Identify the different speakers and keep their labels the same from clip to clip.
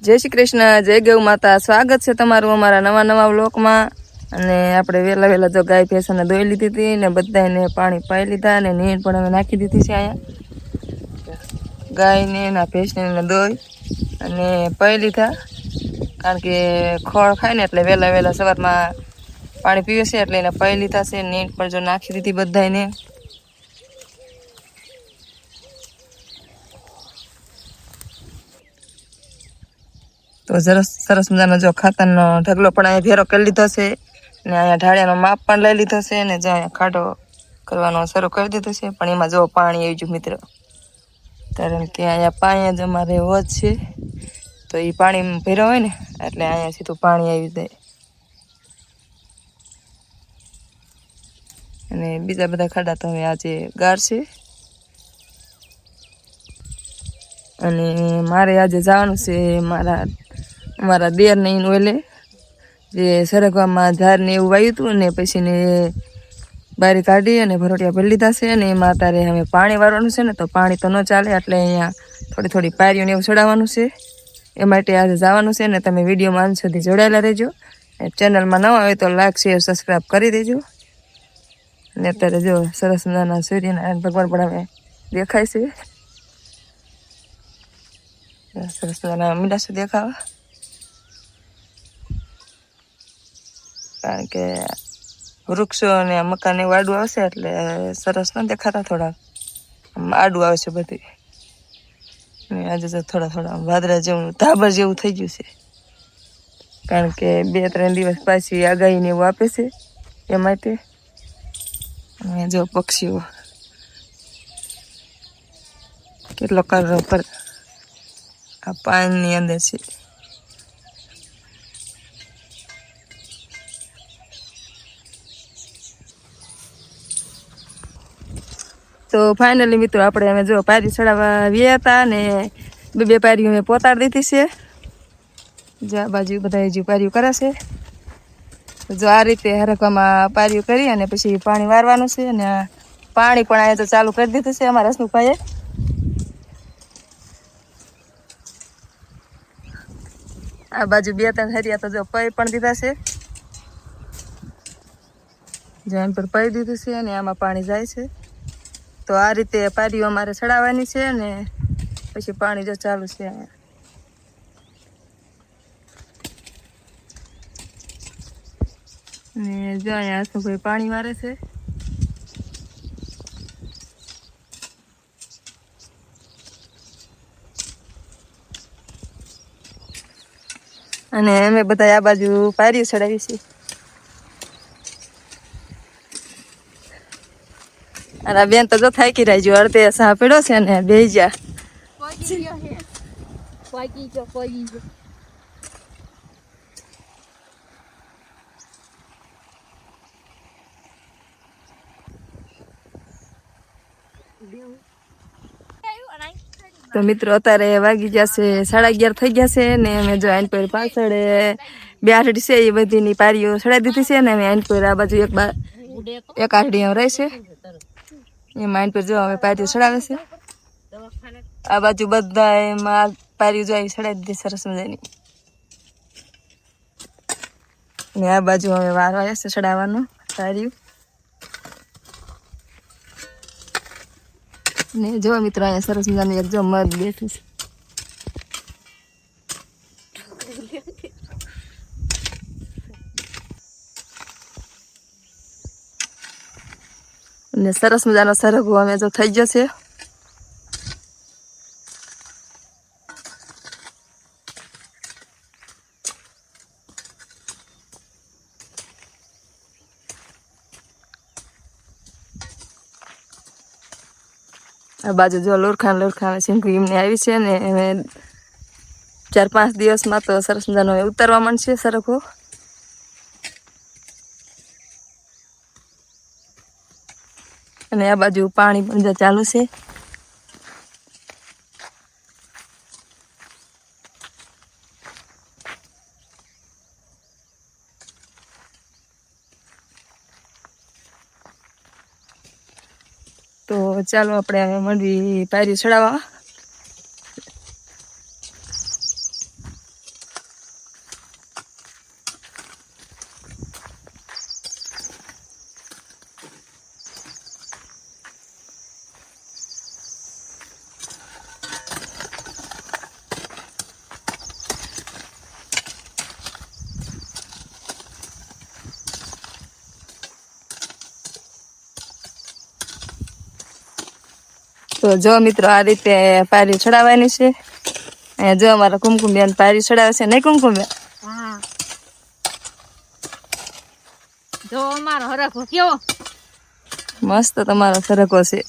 Speaker 1: जय श्री कृष्ण, जय गौ माता। स्वागत है तमारू अमारा नवा नवा व्लॉग में। अने आपणे वेला वेला जो गाय भैंस ने धोई लीधी थी ने बधाने पाणी पाई लीधा ने नीण पण हवे नाखी दीधी छे। अहींया गाय ने ना भैंस ने धोई अने पाई लीधा कारण के खोळ खाय ने એટલે वेला वेला सवाરમાં पाणी पीवे छे એટલે એને પાઈ લીધા છે। नीण पण जो नाखी दीधी बधाने। तो सरस मजानो जो खातरनो ढगलो पण अहीं भेरो करी लीधो छे ने अहींया ढाळियानो माप पण लई लीधो छे ने जो अहींया खाडो करवानो शरू करी दीधो छे। पण एमां जो पाणी આવી ગયું मित्र, कारण के अहींया पाणी ज अमारे होज छे तो ई पाणी भर्यो होय ने એટલે अहींया सीधું पाणी આવી જાય અને બીજા બધા ખાડા તો હવે આજે ગાળશે। અને મારે આજે જવાનું છે મારા દેર ને ઈન ઓલે જે સરગવામાં ઝાડ ને એવું વાવ્યું હતું ને પછી ને બારી કાઢી અને ભરોટિયા ભરી લીધા છે અને એમાં અત્યારે હવે પાણી વાળવાનું છે ને તો પાણી તો ન ચાલે એટલે અહીંયા થોડી થોડી પારીઓ ને એવું ચડાવવાનું છે। એ માટે આજે જવાનું છે ને તમે વિડીયોમાં અંત સુધી જોડાયેલા રહેજો। ચેનલમાં નવા હોય તો લાઈક શેર સબસ્ક્રાઈબ કરી દેજો। અને અત્યારે જો સરસ મજાના સૂર્યનારાયણ ભગવાન પણ હવે દેખાય છે। સરસ મજાના મીંડા છે દેખાવા, કારણ કે વૃક્ષો અને મકાન એવું આડું આવશે એટલે સરસ ન દેખાતા, થોડા આડું આવશે બધી। આજે તો થોડા થોડા વાદળા જેવું ધાબર જેવું થઈ ગયું છે, કારણ કે 2-3 દિવસ પાછી આગાહી ને એવું આપે છે એ માટે। जो पक्षीओ કેટલો કરરો પર આ પાણીની અંદર છે। तो फाइनली मित्रों આપણે હવે જો પારી ચડાવવા વ્યા હતા ને બે પારીઓ મેં પોતાડી દીધી છે। જો આ બાજુ બધા હજી પારીઓ કરે છે। જો આ રીતે હરકવામાં પારીઓ કરી અને પછી પાણી વારવાનું છે અને પાણી પણ આ તો ચાલુ કરી દીધું છે અમારા હસમુખભાઈએ। આ બાજુ 2-3 હરિયા તો જો પાઈ પણ દીધા છે, જેમ પર પાઈ દીધું છે અને આમાં પાણી જાય છે। તો આ રીતે પારીઓ અમારે ચડાવવાની છે ને પછી પાણી જો ચાલુ છે અહીંયા। ને જો અહીંયા હસમુખભાઈ પાણી મારે છે। અને અમે બધા આ બાજુ પારીઓ ચડાવી છે। અરે બેન તો જો થાકી રહી જો અડધે સા પડ્યો છે ને બેહી જા तो मित्रों अतारे वागी जશે 11:30 થઈ ગયા છે ને અમે જો આઈન પર પાછળ બે આઠડી છે એ બધીની પારીઓ ચડાવી દીધી છે ને અમે આઈન પર આ બાજુ એક આઠડી રહે છે એ માઈન પર જો હવે પારીઓ ચડાવે છે। આ બાજુ બધા એમાં પારીઓ જો આવી ચડાવી દીધી સરસ મજાની ને આ બાજુ હવે વારો આવ્યો છે ચડાવવાનો પારીઓ। ने जो मित्र अहीं सरस मजानी एक जो मध बैठी छे ने सरस मजानो सरगो अमे जो थई गयो छे। आ बाजू जो लोरखा सिंकू एमने आई छे ने 4-5 दिवस में तो सरस मजानो उतरवा मांडशे सरखो। અને આ બાજુ પાણી પણ જો ચાલુ છે। तो ચાલો આપણે હવે મંડવી પારી ચડાવવા। તો જો મિત્રો આ રીતે પારી ચડાવવાની છે. અહીંયા જો અમારા કુમકુમબેન પારી ચડાવે છે નહીં કુમકુમબેન?
Speaker 2: હા જો અમારો હરખો કેવો
Speaker 1: મસ્ત તમારો સરકો છે.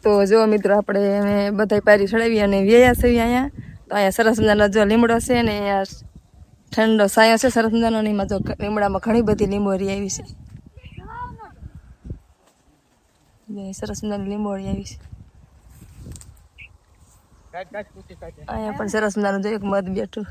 Speaker 1: તો જો મિત્રો આપણે બધા પારી ચડાવી અને વ્યાયા છે અહીંયા. તો અહીંયા સરસ મજાનો જો લીમડો છે ને અહીંયા ઠંડો સાયો છે સરસ મજાનો. એમાં જો લીમડામાં ઘણી બધી લીંબોળી આવી છે. સરસ મજાની લીંબોળી આવી છે. અહીંયા પણ સરસ મજાનું જો એક મધ બેઠું.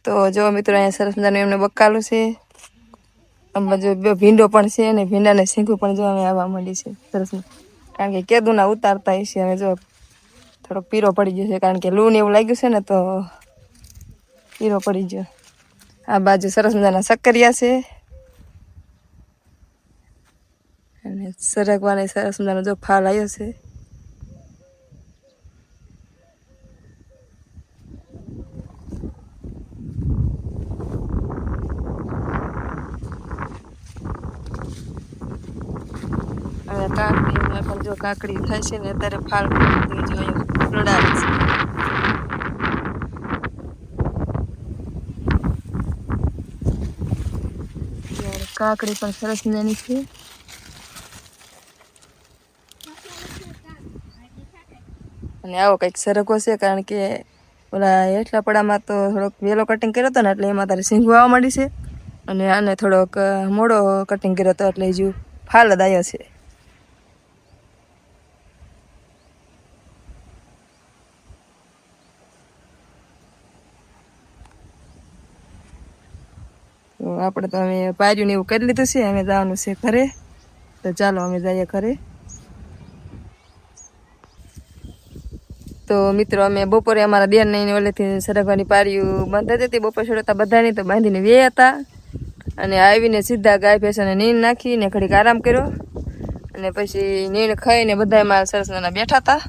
Speaker 1: તો જો મિત્રો અહીંયા સરસ મજાનું એમને બકાલું છે. આમાં જો ભીંડો પણ છે અને ભીંડાને શીંગું પણ જો અમે આવવા માંડી છે સરસ. કારણ કે કેદુના ઉતારતા છે હવે જો થોડોક પીરો પડી ગયો છે કારણ કે લૂ ને એવું લાગ્યું છે ને તો પીરો પડી ગયો. આ બાજુ સરસ મજાના સક્કરિયા છે અને સરગવાને સરસ મજાનો જો ફાલ આવ્યો છે. અને કાકડીમાં પણ જો કાકડી થાય છે ને અત્યારે ફાલ જો લડાવે છે. કાકડી પણ સરસ મજાની છે. અને આવો કંઈક સરકો છે કારણ કે ઓલા હેઠલા પડામાં તો થોડોક વેલો કટિંગ કર્યો હતો ને એટલે એમાં તારે સિંગું આવવા માંડી છે. અને આને થોડોક મોડો કટિંગ કર્યો હતો એટલે હજુ ફાલ જ આવ્યો છે. તો આપણે તો અમે પાર્યું ને એવું કરી લીધું છે. અમે જવાનું છે ઘરે. તો ચાલો અમે જઈએ ઘરે. તો મિત્રો અમે બપોરે અમારા દેર નહીં ઓલેથી સરગવાની પાર્યું બંધ હતી. બપોર છોડતા બધાની તો બાંધીને વે હતા. અને આવીને સીધા ગાય ભેંસોને નીંદ નાખીને ઘડીક આરામ કર્યો. અને પછી નીંદ ખાઈને બધા માલ સરસ નાના બેઠા હતા.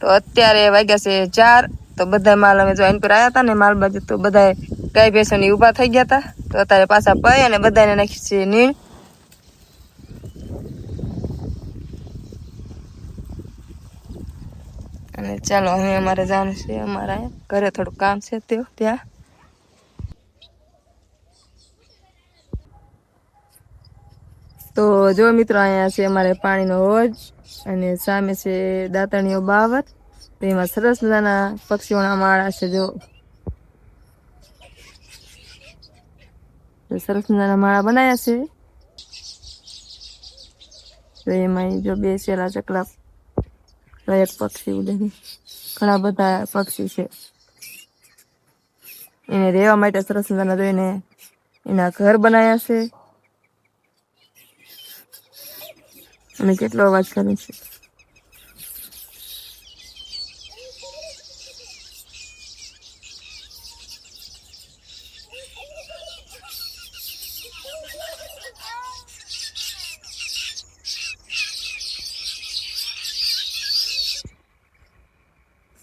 Speaker 1: તો અત્યારે વાગ્યા છે 4. તો બધા માલ અમે જો આઈન પર આવ્યા હતા ને માલ બાજુ તો બધા ગાય ભેંસોની ઊભા થઈ ગયા હતા. તો અત્યારે પાછા પાઈ અને બધાને નાખી છે નીંદ. અને ચાલો હવે અમારે જવાનું છે અમારા ઘરે થોડું કામ છે ત્યાં. તો જો મિત્રો અહીંયા છે અમારે પાણીનો હોજ અને સામે છે દાતણીઓ બાવર. તો એમાં સરસ મજાના પક્ષીઓના માળા છે. જો સરસ મજાના માળા બનાવ્યા છે. તો એમાં જો બેસેલા ચકલા એક પક્ષી ઉડે ઘણા બધા પક્ષી છે. એને રહેવા માટે સરસ મજાના જોઈને એના ઘર બનાવ્યા છે. અને કેટલો અવાજ કરે છે.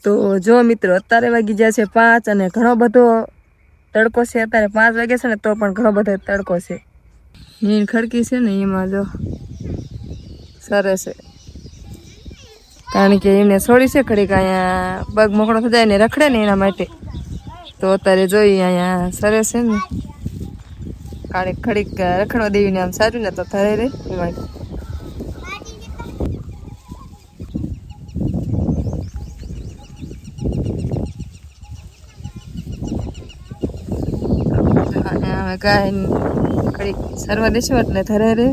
Speaker 1: તો જો મિત્રો અત્યારે વાગી ગયા છે 5 અને ઘણો બધો તડકો છે. અત્યારે 5 વાગે છે ને તો પણ ઘણો બધો તડકો છે. નીંદ ખડકી છે ને એમાં જો સરસ છે કારણ કે એમને છોડી છે ઘડીક અહીંયા પગ મોકળો થઈ જાય ને રખડે ને એના માટે. તો અત્યારે જોઈએ અહીંયા સરસ છે ને ઘડીક રખડવા દેવીને આમ સારું ને તો થરે રે એમાં. ગાય ઘડીક સરવા દેશું એટલે થરે રે.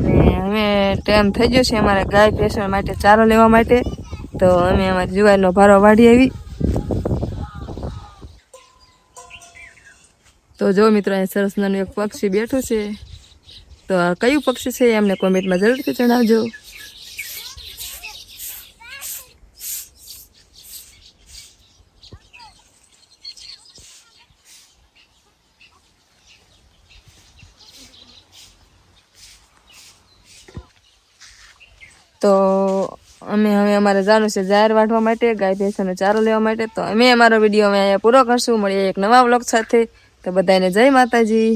Speaker 1: ને હવે ટાઈમ થઈ ગયો છે અમારે ગાય ભેંસો માટે ચારો લેવા માટે. તો અમે અમારી જુવારનો ભારો વાળી આવી. તો જો મિત્રો અહીંયા સરસ નાનું એક પક્ષી બેઠું છે, તો આ કયું પક્ષી છે એ અમને કોમેન્ટમાં જરૂરથી જણાવજો. તો અમે હવે અમારે જવાનું છે જાહેર વાઢવા માટે, ગાય ભેંસોનો ચારો લેવા માટે. તો અમે અમારો વિડીયો અમે અહીંયા પૂરો કરશું. મળીએ એક નવા વ્લોગ સાથે. તો બધાને જય માતાજી.